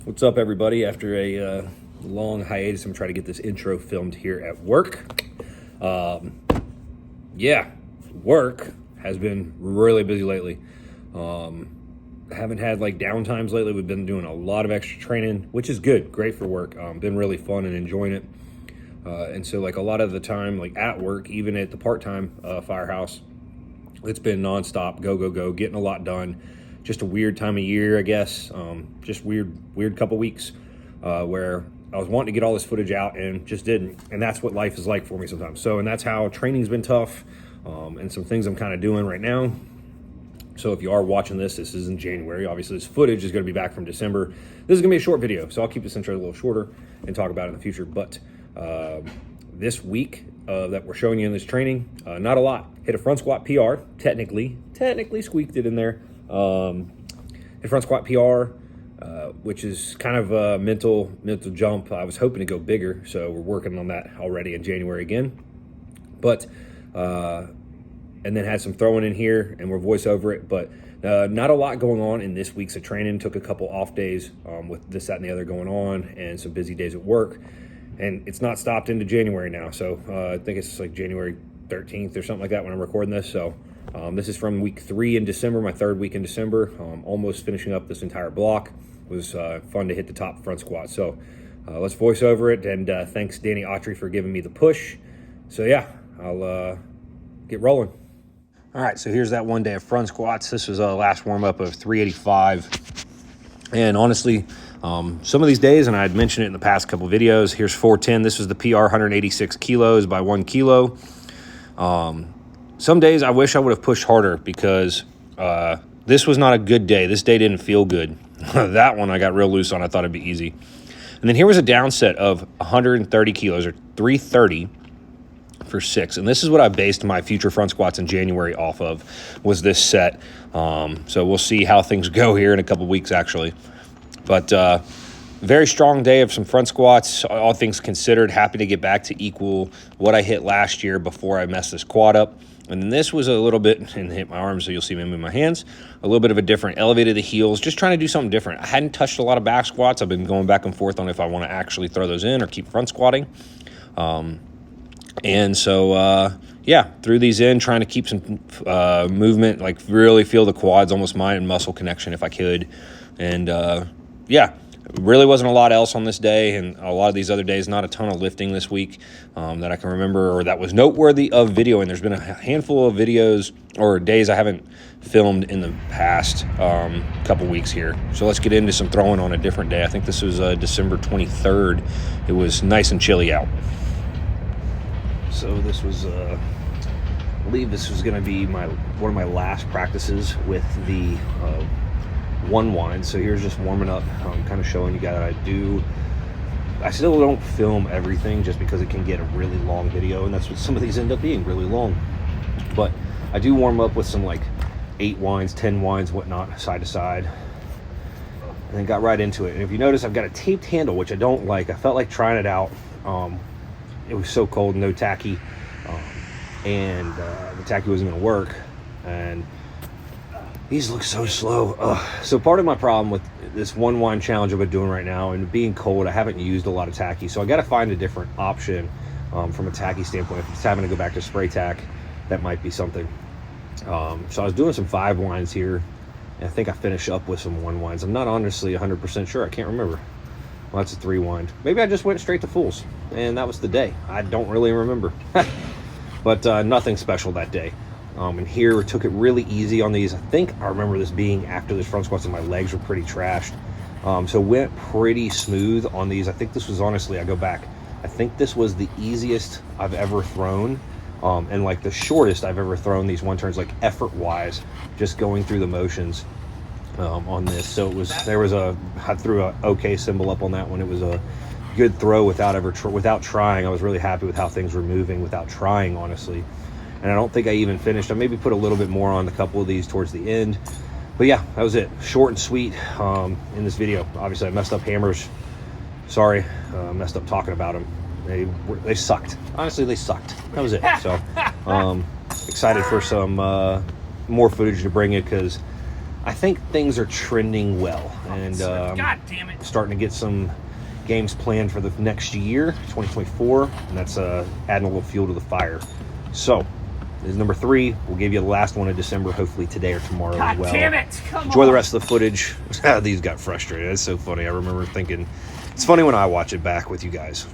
What's up, everybody? After a long hiatus, I'm trying to get this intro filmed here at work. Yeah, work has been really busy lately. Haven't had like downtimes lately. We've been doing a lot of extra training, which is good, great for work. Been really fun and enjoying it. And so like a lot of the time, like at work, even at the part-time firehouse, it's been nonstop, go, getting a lot done. Just a weird time of year, I guess. Just weird couple weeks where I was wanting to get all this footage out and just didn't. And that's what life is like for me sometimes. So, and that's how training's been tough, and some things I'm kind of doing right now. So if you are watching this is in January. Obviously, this footage is going to be back from December. This is going to be a short video, so I'll keep this intro a little shorter and talk about it in the future. But this week that we're showing you in this training, not a lot. Hit a front squat PR, technically squeaked it in there. Hit front squat PR, which is kind of a mental jump. I was hoping to go bigger, so we're working on that already in January again. But and then had some throwing in here, and we'll voice over it. But not a lot going on in this week's of training. Took a couple off days with this, that, and the other going on, and some busy days at work. And it's not stopped into January now. So I think it's like January 13th or something like that when I'm recording this. So this is from week 3 in December, my third week in December. Almost finishing up this entire block. It was fun to hit the top front squat. So let's voice over it. And thanks Danny Autry for giving me the push. So yeah, I'll get rolling. All right, so here's that one day of front squats. This was a last warm up of 385. And honestly, some of these days, and I had mentioned it in the past couple videos, here's 410. This was the PR, 186 kilos by 1 kilo. Some days I wish I would have pushed harder because this was not a good day. This day didn't feel good. That one I got real loose on. I thought it'd be easy. And then here was a down set of 130 kilos, or 330 for 6. And this is what I based my future front squats in January off of, was this set. So we'll see how things go here in a couple weeks, actually. But very strong day of some front squats, all things considered. Happy to get back to equal what I hit last year before I messed this quad up. And then this was a little bit, and hit my arms, so you'll see me move my hands, a little bit of a different, elevated the heels, just trying to do something different. I hadn't touched a lot of back squats. I've been going back and forth on if I want to actually throw those in or keep front squatting. And so, yeah, threw these in, trying to keep some movement, like really feel the quads, almost mind and muscle connection if I could. And yeah, really wasn't a lot else on this day, and a lot of these other days, not a ton of lifting this week that I can remember or that was noteworthy of videoing. There's been a handful of videos or days I haven't filmed in the past couple weeks here. So let's get into some throwing on a different day. I think this was December 23rd. It was nice and chilly out. So this was, I believe this was going to be one of my last practices with the one wind. So here's just warming up, kind of showing you guys I still don't film everything just because it can get a really long video, and that's what some of these end up being, really long. But I do warm up with some like 8 winds, 10 winds, whatnot, side to side, and then got right into it. And if you notice, I've got a taped handle, which I don't like. I felt like trying it out. It was so cold, no tacky, and the tacky wasn't going to work, and these look so slow. So part of my problem with this one wind challenge I've been doing right now, and being cold, I haven't used a lot of tacky, so I got to find a different option from a tacky standpoint. If it's having to go back to spray tack, that might be something. So I was doing some 5 winds here, and I think I finished up with some 1 winds. I'm not honestly 100% sure. I can't remember. Well, that's a 3 wind. Maybe I just went straight to fulls, and that was the day. I don't really remember. But nothing special that day. And here we took it really easy on these. I think I remember this being after this front squats and my legs were pretty trashed. So went pretty smooth on these. I think this was, honestly, I go back, I think this was the easiest I've ever thrown, and like the shortest I've ever thrown these one turns, like effort wise, just going through the motions on this. So it was, I threw a okay symbol up on that one. It was a good throw without trying. I was really happy with how things were moving without trying, honestly. And I don't think I even finished. I maybe put a little bit more on a couple of these towards the end. But yeah, that was it. Short and sweet in this video. Obviously, I messed up hammers. Sorry, messed up talking about them. They sucked. Honestly, they sucked. That was it. So excited for some more footage to bring you, because I think things are trending well, and God damn it. starting to get some games planned for the next year, 2024, and that's adding a little fuel to the fire. So, this is number 3. We'll give you the last one of December, hopefully today or tomorrow God as well. damn it. Come Enjoy on. the rest of the footage. These got frustrated. That's so funny. I remember thinking, it's funny when I watch it back with you guys.